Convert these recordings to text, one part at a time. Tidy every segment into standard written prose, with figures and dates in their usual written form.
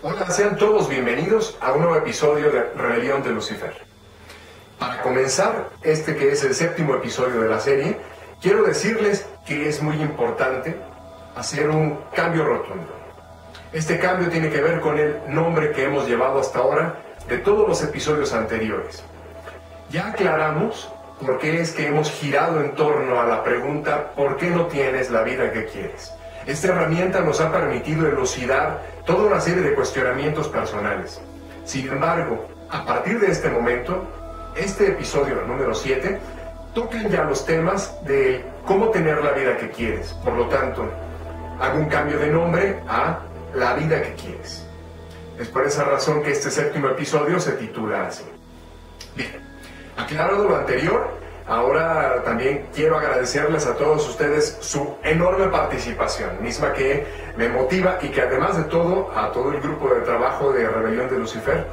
Hola, sean todos bienvenidos a un nuevo episodio de Rebelión de Lucifer. Para comenzar, este que es el séptimo episodio de la serie, quiero decirles que es muy importante hacer un cambio rotundo. Este cambio tiene que ver con el nombre que hemos llevado hasta ahora de todos los episodios anteriores. Ya aclaramos por qué es que hemos girado en torno a la pregunta ¿por qué no tienes la vida que quieres? Esta herramienta nos ha permitido elucidar toda una serie de cuestionamientos personales. Sin embargo, a partir de este momento, este episodio número 7, tocan ya los temas de cómo tener la vida que quieres. Por lo tanto, hago un cambio de nombre a La vida que quieres. Es por esa razón que este séptimo episodio se titula así. Bien, aclarado lo anterior, ahora también quiero agradecerles a todos ustedes su enorme participación, misma que me motiva y que además de todo, a todo el grupo de trabajo de Rebelión de Lucifer,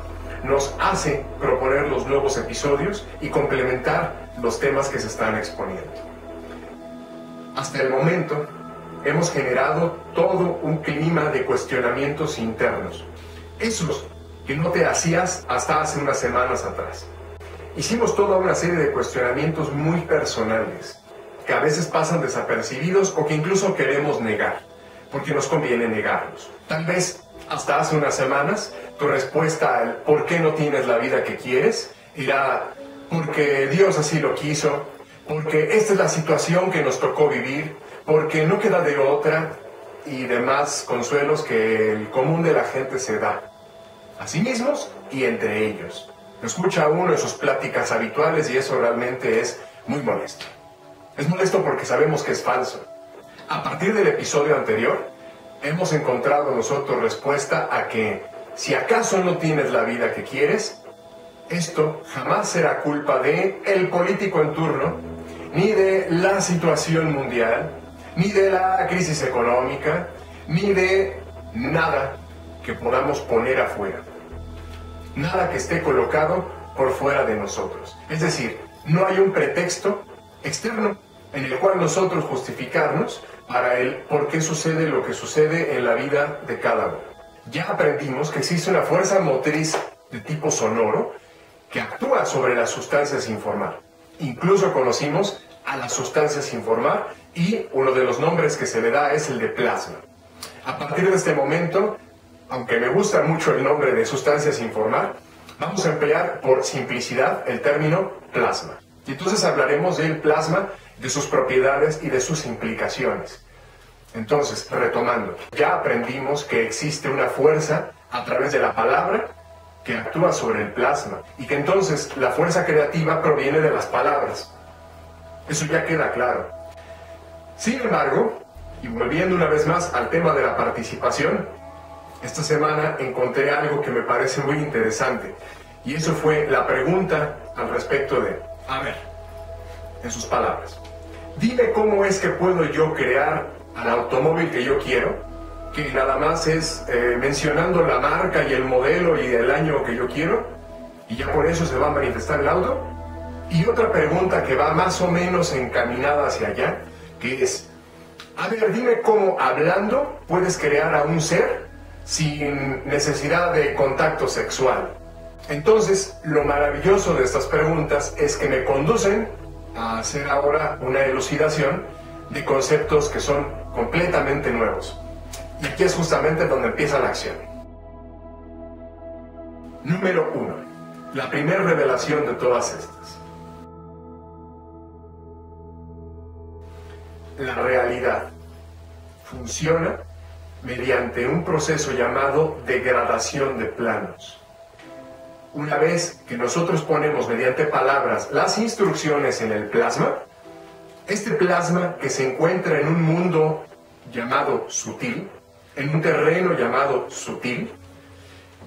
nos hace proponer los nuevos episodios y complementar los temas que se están exponiendo. Hasta el momento, hemos generado todo un clima de cuestionamientos internos, esos que no te hacías hasta hace unas semanas atrás. Hicimos toda una serie de cuestionamientos muy personales, que a veces pasan desapercibidos o que incluso queremos negar, porque nos conviene negarlos. Tal vez hasta hace unas semanas tu respuesta al ¿por qué no tienes la vida que quieres? Era porque Dios así lo quiso, porque esta es la situación que nos tocó vivir, porque no queda de otra y demás consuelos que el común de la gente se da a sí mismos y entre ellos. Escucha uno de sus pláticas habituales y eso realmente es muy molesto. Es molesto porque sabemos que es falso. A partir del episodio anterior, hemos encontrado nosotros respuesta a que si acaso no tienes la vida que quieres, esto jamás será culpa de el político en turno, ni de la situación mundial, ni de la crisis económica, ni de nada que podamos poner afuera. Nada que esté colocado por fuera de nosotros. Es decir, no hay un pretexto externo en el cual nosotros justificarnos para el por qué sucede lo que sucede en la vida de cada uno. Ya aprendimos que existe una fuerza motriz de tipo sonoro que actúa sobre las sustancias sin formar. Incluso conocimos a las sustancias sin formar y uno de los nombres que se le da es el de plasma. A partir de este momento, aunque me gusta mucho el nombre de sustancias sin formar, vamos a emplear por simplicidad el término plasma. Y entonces hablaremos del plasma, de sus propiedades y de sus implicaciones. Entonces, retomando, ya aprendimos que existe una fuerza a través de la palabra que actúa sobre el plasma y que entonces la fuerza creativa proviene de las palabras. Eso ya queda claro. Sin embargo, y volviendo una vez más al tema de la participación, esta semana encontré algo que me parece muy interesante y eso fue la pregunta al respecto de, a ver, en sus palabras, dime cómo es que puedo yo crear al automóvil que yo quiero, que nada más es mencionando la marca y el modelo y el año que yo quiero y ya por eso se va a manifestar el auto. Y otra pregunta que va más o menos encaminada hacia allá, que es, a ver, dime cómo hablando puedes crear a un ser sin necesidad de contacto sexual. Entonces, lo maravilloso de estas preguntas es que me conducen a hacer ahora una elucidación de conceptos que son completamente nuevos. Y aquí es justamente donde empieza la acción. Número 1. La primera revelación de todas estas. La realidad funciona mediante un proceso llamado degradación de planos. Una vez que nosotros ponemos mediante palabras las instrucciones en el plasma, este plasma que se encuentra en un mundo llamado sutil, en un terreno llamado sutil,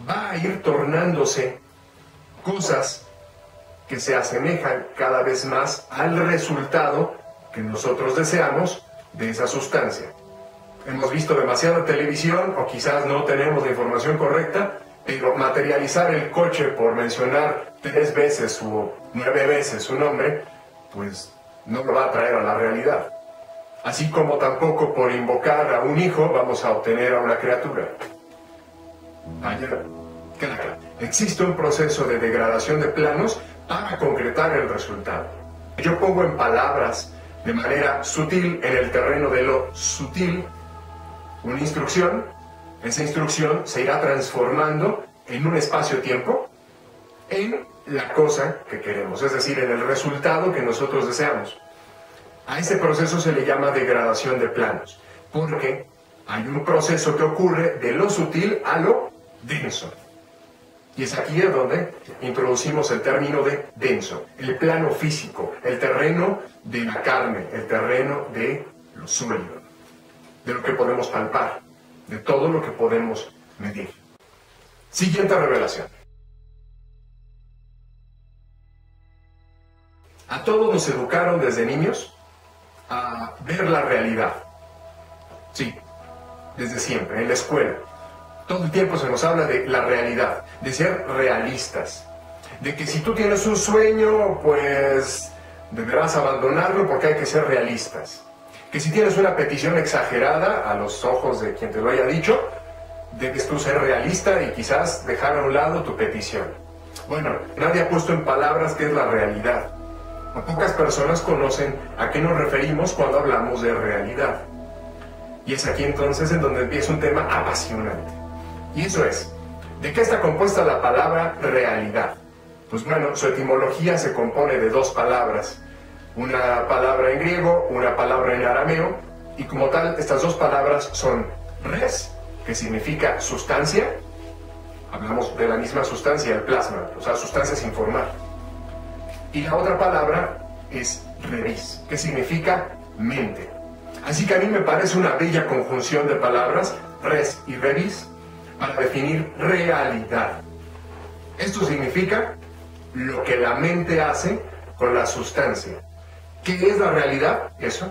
va a ir tornándose cosas que se asemejan cada vez más al resultado que nosotros deseamos de esa sustancia. Hemos visto demasiada televisión o quizás no tenemos la información correcta, pero materializar el coche por mencionar 3 veces o 9 veces su nombre, pues no lo va a traer a la realidad. Así como tampoco por invocar a un hijo vamos a obtener a una criatura. Vaya, queda claro. Existe un proceso de degradación de planos para concretar el resultado. Yo pongo en palabras de manera sutil, en el terreno de lo sutil, una instrucción. Esa instrucción se irá transformando en un espacio-tiempo en la cosa que queremos, es decir, en el resultado que nosotros deseamos. A ese proceso se le llama degradación de planos, porque hay un proceso que ocurre de lo sutil a lo denso. Y es aquí donde introducimos el término de denso, el plano físico, el terreno de la carne, el terreno de lo sólido, de lo que podemos palpar, de todo lo que podemos medir. Siguiente revelación. A todos nos educaron desde niños a ver la realidad. Sí, desde siempre, en la escuela. Todo el tiempo se nos habla de la realidad, de ser realistas. De que si tú tienes un sueño, pues deberás abandonarlo porque hay que ser realistas. Que si tienes una petición exagerada a los ojos de quien te lo haya dicho, debes tú ser realista y quizás dejar a un lado tu petición. Bueno, nadie ha puesto en palabras qué es la realidad. Pocas personas conocen a qué nos referimos cuando hablamos de realidad. Y es aquí entonces en donde empieza un tema apasionante. Y eso es, ¿de qué está compuesta la palabra realidad? Pues bueno, su etimología se compone de dos palabras. Una palabra en griego, una palabra en arameo. Y como tal, estas dos palabras son res, que significa sustancia. Hablamos de la misma sustancia, el plasma, o sea, sustancia sin formar. Y la otra palabra es revis, que significa mente. Así que a mí me parece una bella conjunción de palabras, res y revis, para definir realidad. Esto significa lo que la mente hace con la sustancia. ¿Qué es la realidad? Eso.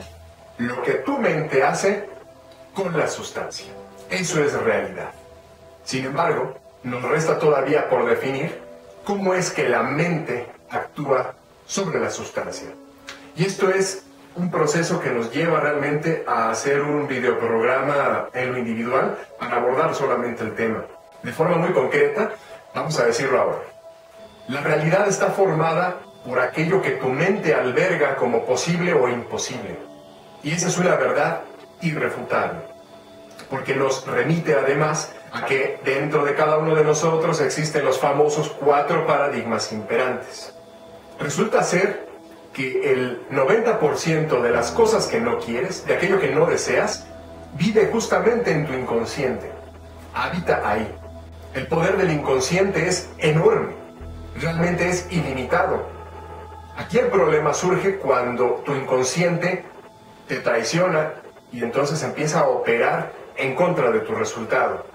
Lo que tu mente hace con la sustancia. Eso es realidad. Sin embargo, nos resta todavía por definir cómo es que la mente actúa sobre la sustancia. Y esto es un proceso que nos lleva realmente a hacer un videoprograma en lo individual para abordar solamente el tema. De forma muy concreta, vamos a decirlo ahora. La realidad está formada por aquello que tu mente alberga como posible o imposible. Y esa es una verdad irrefutable, porque nos remite además a que dentro de cada uno de nosotros existen los famosos 4 paradigmas imperantes. Resulta ser que el 90% de las cosas que no quieres, de aquello que no deseas, vive justamente en tu inconsciente. Habita ahí. El poder del inconsciente es enorme. Realmente es ilimitado. Aquí el problema surge cuando tu inconsciente te traiciona y entonces empieza a operar en contra de tu resultado.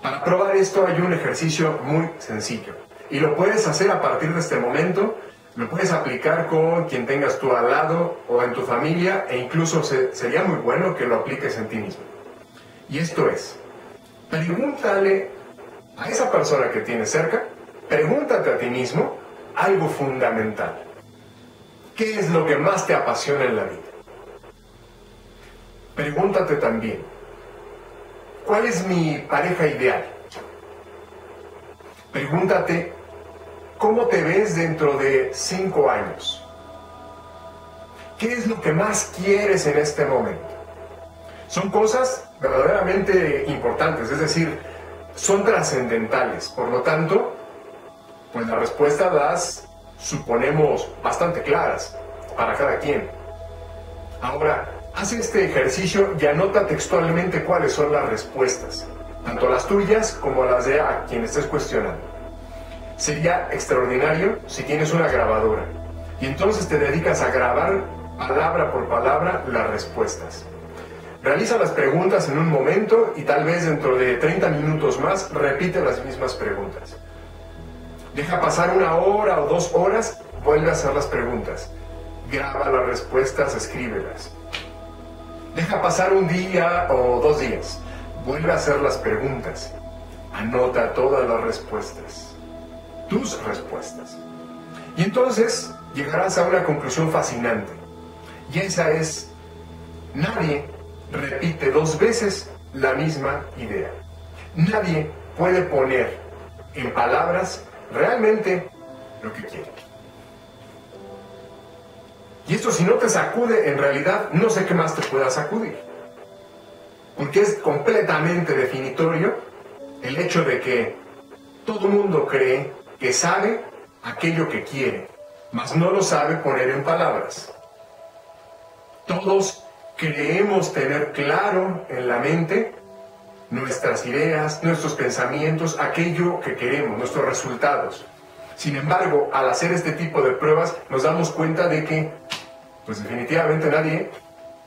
Para probar esto hay un ejercicio muy sencillo. Y lo puedes hacer a partir de este momento. Lo puedes aplicar con quien tengas tú al lado o en tu familia e incluso sería muy bueno que lo apliques en ti mismo. Y esto es, pregúntale a esa persona que tienes cerca, pregúntate a ti mismo algo fundamental. ¿Qué es lo que más te apasiona en la vida? Pregúntate también, ¿cuál es mi pareja ideal? Pregúntate, ¿cómo te ves dentro de 5 años? ¿Qué es lo que más quieres en este momento? Son cosas verdaderamente importantes, es decir, son trascendentales. Por lo tanto, pues las respuestas las suponemos bastante claras para cada quien. Ahora, haz este ejercicio y anota textualmente cuáles son las respuestas, tanto las tuyas como las de a quien estés cuestionando. Sería extraordinario si tienes una grabadora y entonces te dedicas a grabar palabra por palabra las respuestas. Realiza las preguntas en un momento y tal vez dentro de 30 minutos más repite las mismas preguntas. Deja pasar 1 hora o 2 horas, vuelve a hacer las preguntas. Graba las respuestas, escríbelas. Deja pasar 1 día o 2 días, vuelve a hacer las preguntas. Anota todas las respuestas. Tus respuestas. Y entonces llegarás a una conclusión fascinante. Y esa es, nadie repite 2 veces la misma idea. Nadie puede poner en palabras realmente lo que quiere. Y esto, si no te sacude, en realidad no sé qué más te pueda sacudir. Porque es completamente definitorio el hecho de que todo el mundo cree que sabe aquello que quiere, mas no lo sabe poner en palabras. Todos creemos tener claro en la mente nuestras ideas, nuestros pensamientos, aquello que queremos, nuestros resultados. Sin embargo, al hacer este tipo de pruebas, nos damos cuenta de que, pues definitivamente nadie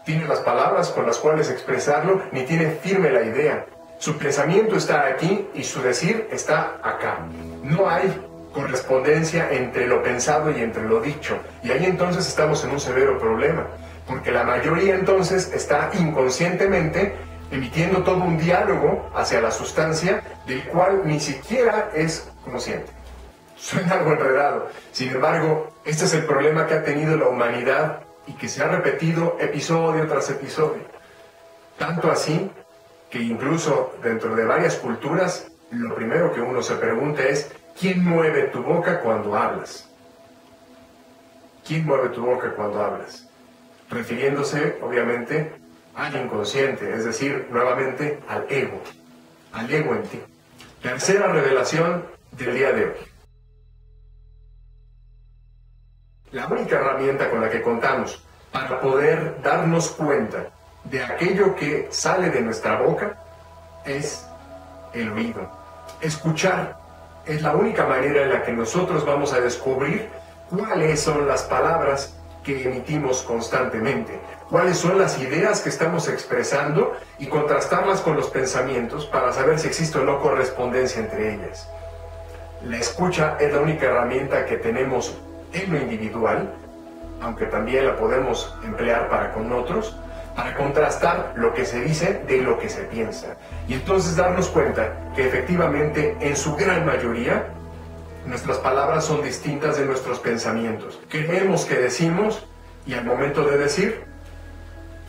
tiene las palabras con las cuales expresarlo, ni tiene firme la idea. Su pensamiento está aquí y su decir está acá. No hay correspondencia entre lo pensado y entre lo dicho. Y ahí entonces estamos en un severo problema, porque la mayoría entonces está inconscientemente emitiendo todo un diálogo hacia la sustancia del cual ni siquiera es consciente. Suena algo enredado. Sin embargo, este es el problema que ha tenido la humanidad y que se ha repetido episodio tras episodio. Tanto así que incluso dentro de varias culturas, lo primero que uno se pregunta es: ¿quién mueve tu boca cuando hablas? ¿Quién mueve tu boca cuando hablas? Refiriéndose, obviamente, al inconsciente, es decir, nuevamente al ego en ti. Tercera revelación del día de hoy. La única herramienta con la que contamos para poder darnos cuenta de aquello que sale de nuestra boca es el oído. Escuchar es la única manera en la que nosotros vamos a descubrir cuáles son las palabras que emitimos constantemente, cuáles son las ideas que estamos expresando y contrastarlas con los pensamientos para saber si existe o no correspondencia entre ellas. La escucha es la única herramienta que tenemos en lo individual, aunque también la podemos emplear para con otros, para contrastar lo que se dice de lo que se piensa. Y entonces darnos cuenta que efectivamente, en su gran mayoría, nuestras palabras son distintas de nuestros pensamientos. Creemos que decimos y al momento de decir,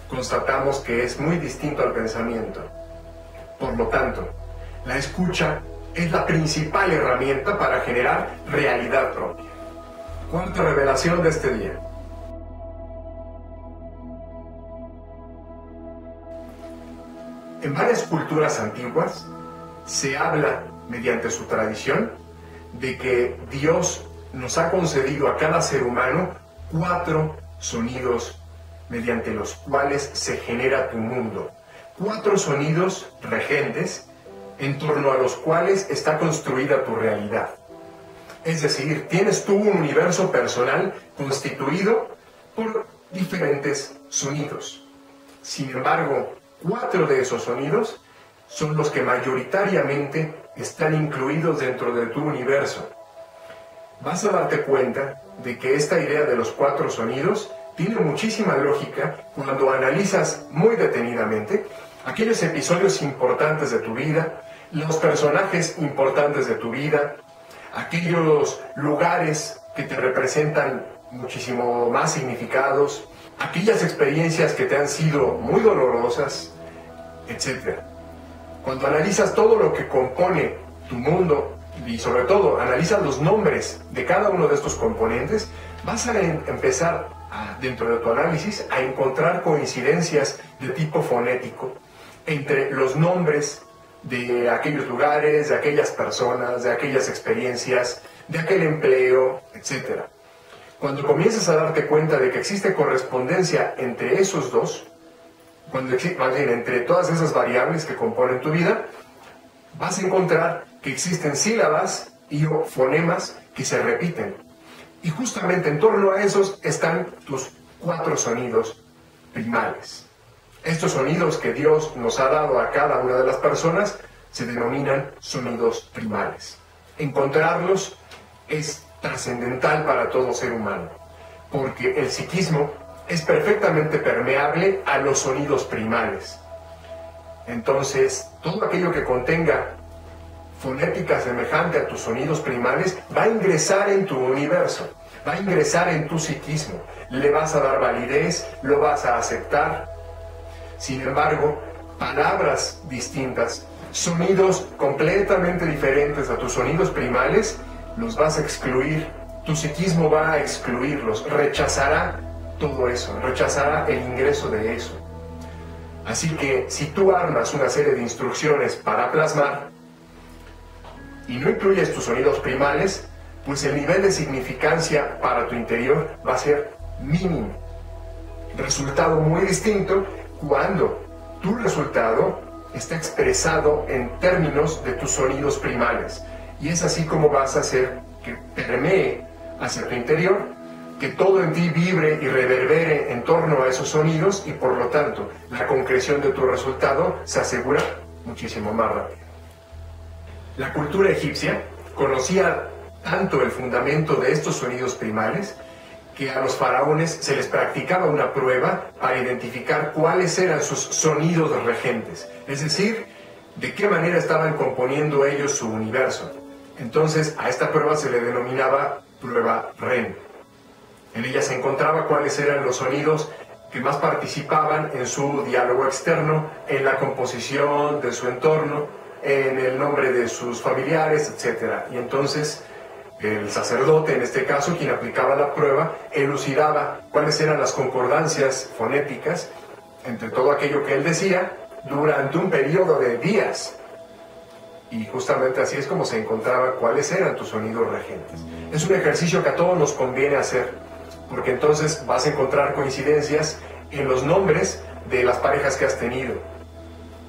constatamos que es muy distinto al pensamiento. Por lo tanto, la escucha es la principal herramienta para generar realidad propia. Cuarta revelación de este día. En varias culturas antiguas se habla, mediante su tradición, de que Dios nos ha concedido a cada ser humano 4 sonidos mediante los cuales se genera tu mundo. 4 sonidos regentes en torno a los cuales está construida tu realidad. Es decir, tienes tú un universo personal constituido por diferentes sonidos. Sin embargo, 4 de esos sonidos son los que mayoritariamente están incluidos dentro de tu universo. Vas a darte cuenta de que esta idea de los 4 sonidos tiene muchísima lógica cuando analizas muy detenidamente aquellos episodios importantes de tu vida, los personajes importantes de tu vida, aquellos lugares que te representan muchísimo más significados, aquellas experiencias que te han sido muy dolorosas, etc. Cuando analizas todo lo que compone tu mundo y sobre todo analizas los nombres de cada uno de estos componentes, vas a empezar dentro de tu análisis a encontrar coincidencias de tipo fonético entre los nombres de aquellos lugares, de aquellas personas, de aquellas experiencias, de aquel empleo, etc. Cuando comienzas a darte cuenta de que existe correspondencia entre esos dos, más bien entre todas esas variables que componen tu vida, vas a encontrar que existen sílabas y o fonemas que se repiten. Y justamente en torno a esos están tus 4 sonidos primales. Estos sonidos que Dios nos ha dado a cada una de las personas se denominan sonidos primales. Encontrarlos es trascendental para todo ser humano, porque el psiquismo es perfectamente permeable a los sonidos primales. Entonces, todo aquello que contenga fonética semejante a tus sonidos primales va a ingresar en tu universo, va a ingresar en tu psiquismo, le vas a dar validez, lo vas a aceptar. Sin embargo, palabras distintas, sonidos completamente diferentes a tus sonidos primales, los vas a excluir. Tu psiquismo va a excluirlos, rechazará todo eso, rechazará el ingreso de eso. Así que si tú armas una serie de instrucciones para plasmar y no incluyes tus sonidos primales, pues el nivel de significancia para tu interior va a ser mínimo. Resultado muy distinto cuando tu resultado está expresado en términos de tus sonidos primales. Y es así como vas a hacer que permee hacia tu interior, que todo en ti vibre y reverbere en torno a esos sonidos y por lo tanto la concreción de tu resultado se asegura muchísimo más rápido. La cultura egipcia conocía tanto el fundamento de estos sonidos primales que a los faraones se les practicaba una prueba para identificar cuáles eran sus sonidos regentes, es decir, de qué manera estaban componiendo ellos su universo. Entonces a esta prueba se le denominaba prueba REM. En ella se encontraba cuáles eran los sonidos que más participaban en su diálogo externo, en la composición de su entorno, en el nombre de sus familiares, etc. Y entonces el sacerdote, en este caso, quien aplicaba la prueba, elucidaba cuáles eran las concordancias fonéticas entre todo aquello que él decía durante un periodo de días. Y justamente así es como se encontraba cuáles eran tus sonidos regentes. Es un ejercicio que a todos nos conviene hacer, porque entonces vas a encontrar coincidencias en los nombres de las parejas que has tenido.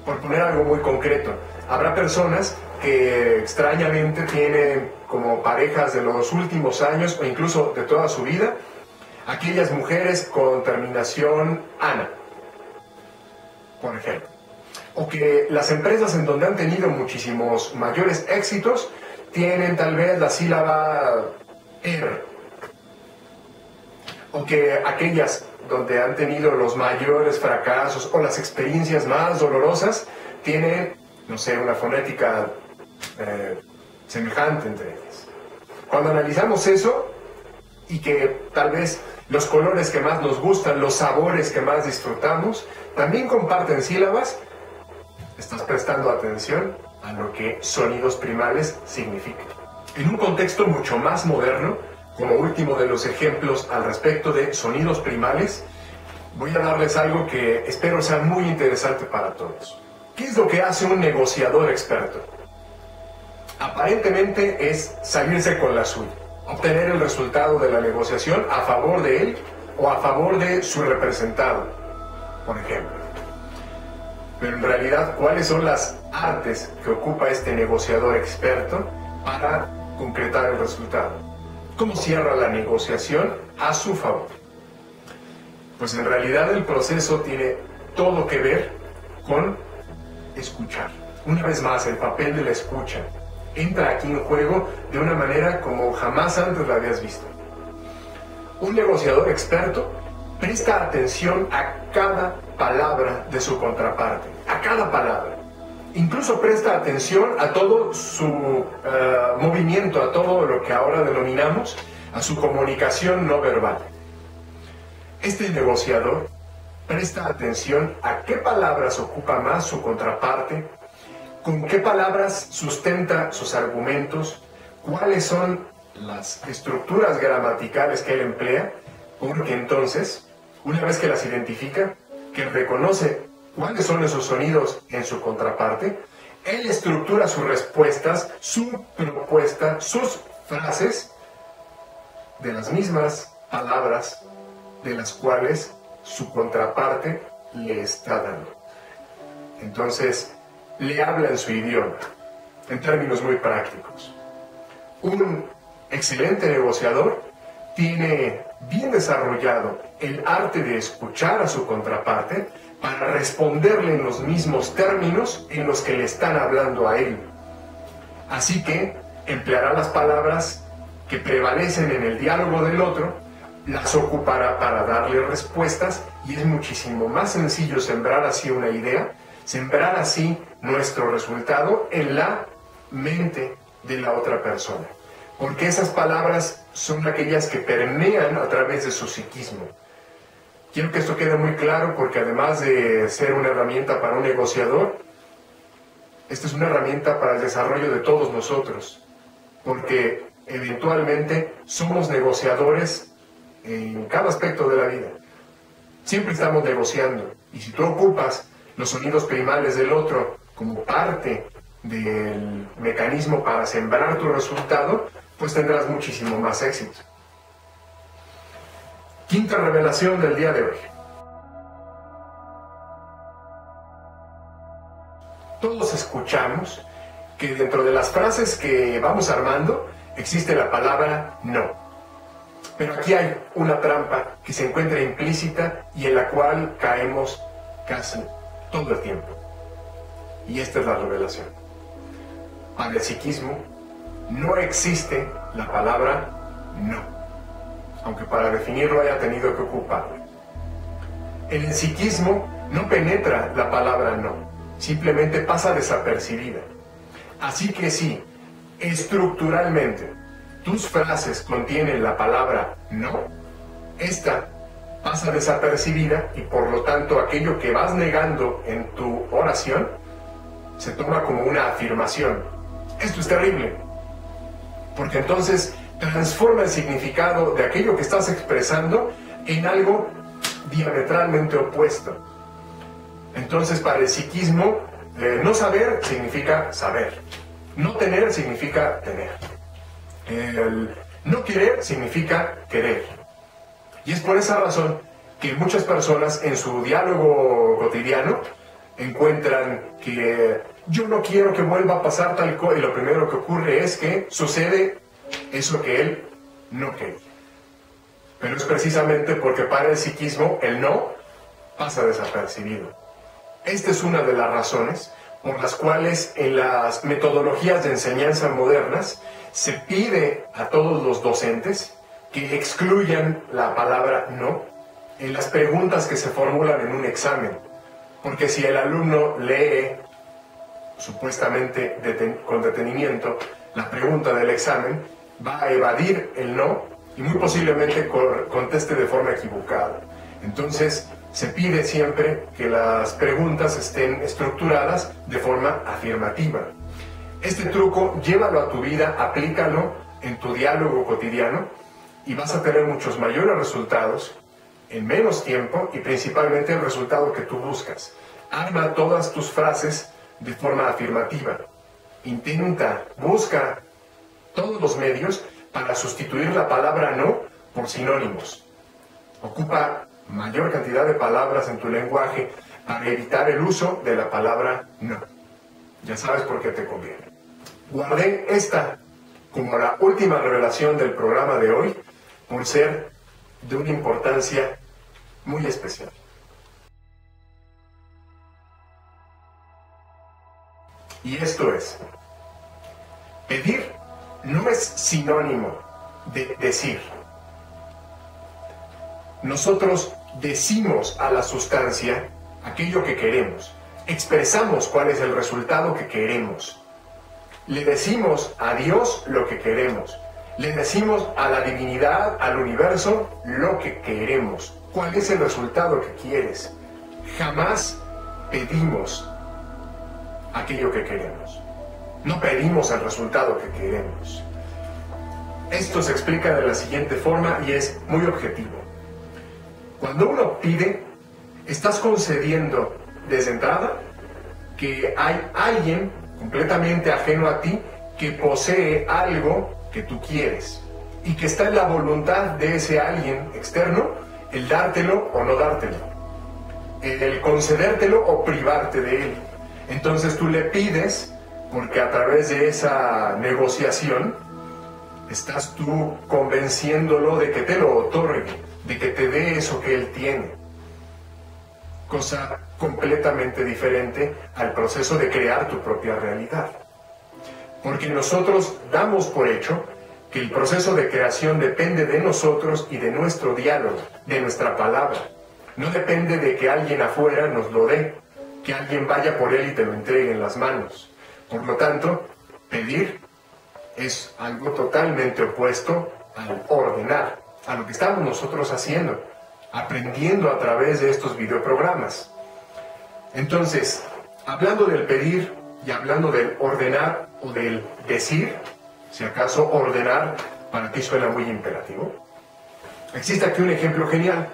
Por poner algo muy concreto, habrá personas que extrañamente tienen como parejas de los últimos años o incluso de toda su vida, aquellas mujeres con terminación Ana, por ejemplo. O que las empresas en donde han tenido muchísimos mayores éxitos tienen tal vez la sílaba R. O que aquellas donde han tenido los mayores fracasos o las experiencias más dolorosas tienen, no sé, una fonética semejante entre ellas. Cuando analizamos eso y que tal vez los colores que más nos gustan, los sabores que más disfrutamos, también comparten sílabas, estás prestando atención a lo que sonidos primales significan. En un contexto mucho más moderno, como último de los ejemplos al respecto de sonidos primales, voy a darles algo que espero sea muy interesante para todos. ¿Qué es lo que hace un negociador experto? Aparentemente es salirse con la suya, obtener el resultado de la negociación a favor de él o a favor de su representado, por ejemplo. Pero en realidad, ¿cuáles son las artes que ocupa este negociador experto para concretar el resultado? ¿Cómo cierra la negociación a su favor? Pues en realidad el proceso tiene todo que ver con escuchar. Una vez más, el papel de la escucha entra aquí en juego de una manera como jamás antes la habías visto. Un negociador experto presta atención a cada palabra de su contraparte, a cada palabra. Incluso presta atención a todo su movimiento, a todo lo que ahora denominamos, a su comunicación no verbal. Este negociador presta atención a qué palabras ocupa más su contraparte, con qué palabras sustenta sus argumentos, cuáles son las estructuras gramaticales que él emplea, porque entonces, una vez que las identifica, que reconoce cuáles son esos sonidos en su contraparte, él estructura sus respuestas, su propuesta, sus frases de las mismas palabras de las cuales su contraparte le está dando. Entonces, le habla en su idioma, en términos muy prácticos. Un excelente negociador tiene bien desarrollado el arte de escuchar a su contraparte para responderle en los mismos términos en los que le están hablando a él. Así que empleará las palabras que prevalecen en el diálogo del otro, las ocupará para darle respuestas y es muchísimo más sencillo sembrar así una idea, sembrar así nuestro resultado en la mente de la otra persona. Porque esas palabras son aquellas que permean a través de su psiquismo. Quiero que esto quede muy claro porque además de ser una herramienta para un negociador, esta es una herramienta para el desarrollo de todos nosotros, porque eventualmente somos negociadores en cada aspecto de la vida. Siempre estamos negociando, y si tú ocupas los sonidos primales del otro como parte del mecanismo para sembrar tu resultado, pues tendrás muchísimo más éxito. Quinta revelación del día de hoy. Todos escuchamos que dentro de las frases que vamos armando existe la palabra no. Pero aquí hay una trampa que se encuentra implícita y en la cual caemos casi todo el tiempo. Y esta es la revelación. Para el psiquismo no existe la palabra no, aunque para definirlo haya tenido que ocuparlo. En el psiquismo no penetra la palabra no, simplemente pasa desapercibida. Así que si estructuralmente tus frases contienen la palabra no, esta pasa desapercibida y por lo tanto aquello que vas negando en tu oración se toma como una afirmación. Esto es terrible, porque entonces transforma el significado de aquello que estás expresando en algo diametralmente opuesto. Entonces, para el psiquismo, no saber significa saber. No tener significa tener. El no querer significa querer. Y es por esa razón que muchas personas en su diálogo cotidiano encuentran que yo no quiero que vuelva a pasar tal cosa, y lo primero que ocurre es que sucede eso que él no quería. Pero es precisamente porque para el psiquismo el no pasa desapercibido. Esta es una de las razones por las cuales en las metodologías de enseñanza modernas se pide a todos los docentes que excluyan la palabra no en las preguntas que se formulan en un examen. Porque si el alumno lee supuestamente con detenimiento la pregunta del examen, va a evadir el no y muy posiblemente conteste de forma equivocada. Entonces, se pide siempre que las preguntas estén estructuradas de forma afirmativa. Este truco, llévalo a tu vida, aplícalo en tu diálogo cotidiano y vas a tener muchos mayores resultados en menos tiempo y principalmente el resultado que tú buscas. Arma todas tus frases de forma afirmativa. Intenta, busca todos los medios para sustituir la palabra no por sinónimos. Ocupa mayor cantidad de palabras en tu lenguaje para evitar el uso de la palabra no. Ya sabes por qué te conviene. Guardé esta como la última revelación del programa de hoy por ser de una importancia muy especial. Y esto es, pedir no es sinónimo de decir. Nosotros decimos a la sustancia aquello que queremos, expresamos cuál es el resultado que queremos, le decimos a Dios lo que queremos, le decimos a la divinidad, al universo, lo que queremos, cuál es el resultado que quieres. Jamás pedimos aquello que queremos, no pedimos el resultado que queremos. Esto se explica de la siguiente forma y es muy objetivo. Cuando uno pide, estás concediendo desde entrada que hay alguien completamente ajeno a ti que posee algo que tú quieres y que está en la voluntad de ese alguien externo el dártelo o no dártelo, el concedértelo o privarte de él. Entonces tú le pides porque a través de esa negociación estás tú convenciéndolo de que te lo otorgue, de que te dé eso que él tiene. Cosa completamente diferente al proceso de crear tu propia realidad. Porque nosotros damos por hecho que el proceso de creación depende de nosotros y de nuestro diálogo, de nuestra palabra. No depende de que alguien afuera nos lo dé, que alguien vaya por él y te lo entregue en las manos. Por lo tanto, pedir es algo totalmente opuesto al ordenar, a lo que estamos nosotros haciendo. aprendiendo a través de estos videoprogramas. Entonces, hablando del pedir y hablando del ordenar o del decir, si acaso ordenar para ti suena muy imperativo, existe aquí un ejemplo genial.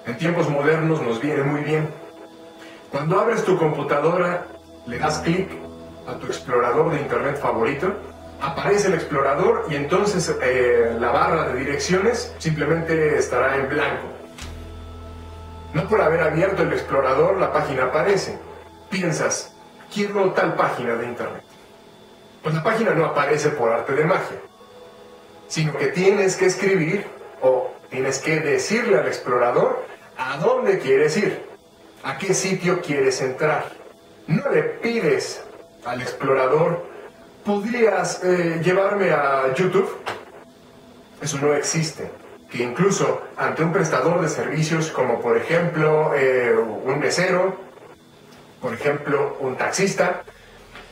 En tiempos modernos nos viene muy bien. Cuando abres tu computadora, le das clic a tu explorador de internet favorito, aparece el explorador y entonces la barra de direcciones simplemente estará en blanco. No por haber abierto el explorador la página aparece. Piensas, quiero tal página de internet. Pues la página no aparece por arte de magia, sino que tienes que escribir o tienes que decirle al explorador a dónde quieres ir, a qué sitio quieres entrar. No le pides al explorador, ¿podrías llevarme a YouTube? Eso no existe. Que incluso ante un prestador de servicios como por ejemplo un mesero, por ejemplo un taxista,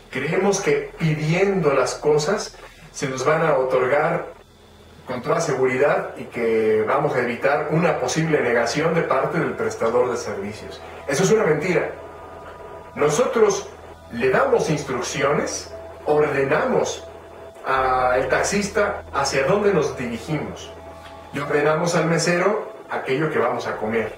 creemos que pidiendo las cosas se nos van a otorgar con toda seguridad y que vamos a evitar una posible negación de parte del prestador de servicios. Eso es una mentira. Nosotros le damos instrucciones, ordenamos al taxista hacia dónde nos dirigimos. Le ordenamos al mesero aquello que vamos a comer.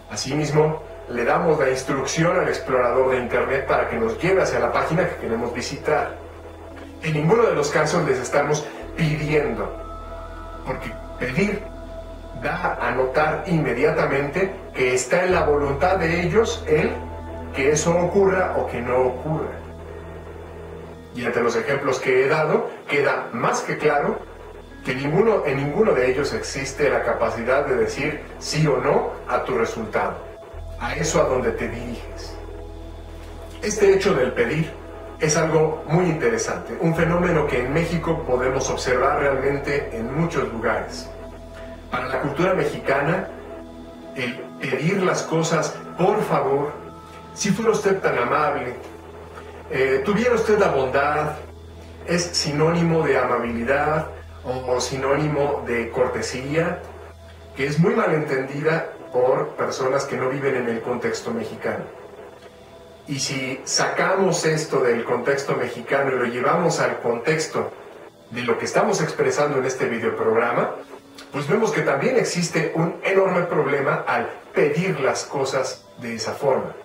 Asimismo, le damos la instrucción al explorador de internet para que nos lleve hacia la página que queremos visitar. En ninguno de los casos les estamos pidiendo, porque pedir da a notar inmediatamente que está en la voluntad de ellos el que eso ocurra o que no ocurra. Y entre los ejemplos que he dado, queda más que claro que en ninguno de ellos existe la capacidad de decir sí o no a tu resultado, a eso a donde te diriges. Este hecho del pedir es algo muy interesante, un fenómeno que en México podemos observar realmente en muchos lugares. Para la cultura mexicana, el pedir las cosas, por favor, si fuera usted tan amable, tuviera usted la bondad, es sinónimo de amabilidad o sinónimo de cortesía, que es muy malentendida por personas que no viven en el contexto mexicano. Y si sacamos esto del contexto mexicano y lo llevamos al contexto de lo que estamos expresando en este videoprograma, pues vemos que también existe un enorme problema al pedir las cosas de esa forma.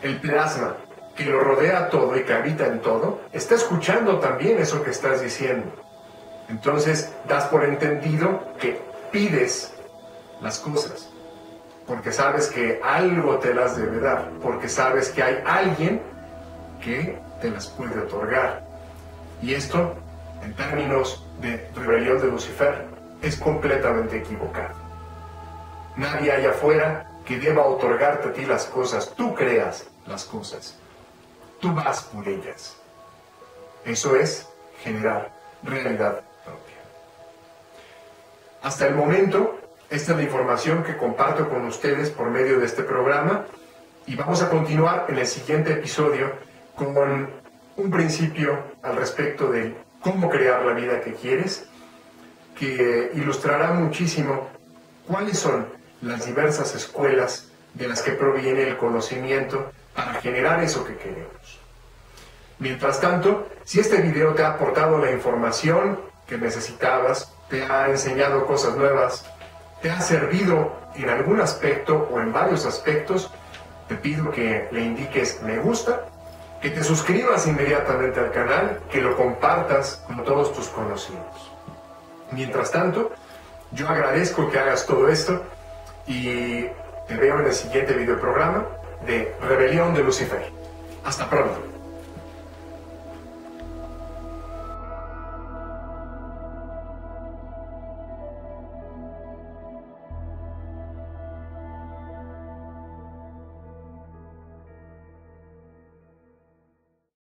El plasma, que lo rodea todo y que habita en todo, está escuchando también eso que estás diciendo. Entonces, das por entendido que pides las cosas, porque sabes que algo te las debe dar, porque sabes que hay alguien que te las puede otorgar. Y esto, en términos de rebelión de Lucifer, es completamente equivocado. Nadie allá afuera que deba otorgarte a ti las cosas. Tú creas las cosas. Tú vas por ellas. Eso es generar realidad propia. Hasta el momento, esta es la información que comparto con ustedes por medio de este programa y vamos a continuar en el siguiente episodio con un principio al respecto de cómo crear la vida que quieres, que ilustrará muchísimo cuáles son las diversas escuelas de las que proviene el conocimiento para generar eso que queremos. Mientras tanto, si este video te ha aportado la información que necesitabas, te ha enseñado cosas nuevas, te ha servido en algún aspecto o en varios aspectos, te pido que le indiques me gusta, que te suscribas inmediatamente al canal, que lo compartas con todos tus conocidos. Mientras tanto, yo agradezco que hagas todo esto y te veo en el siguiente videoprograma de Rebelión de Lucifer. Hasta pronto.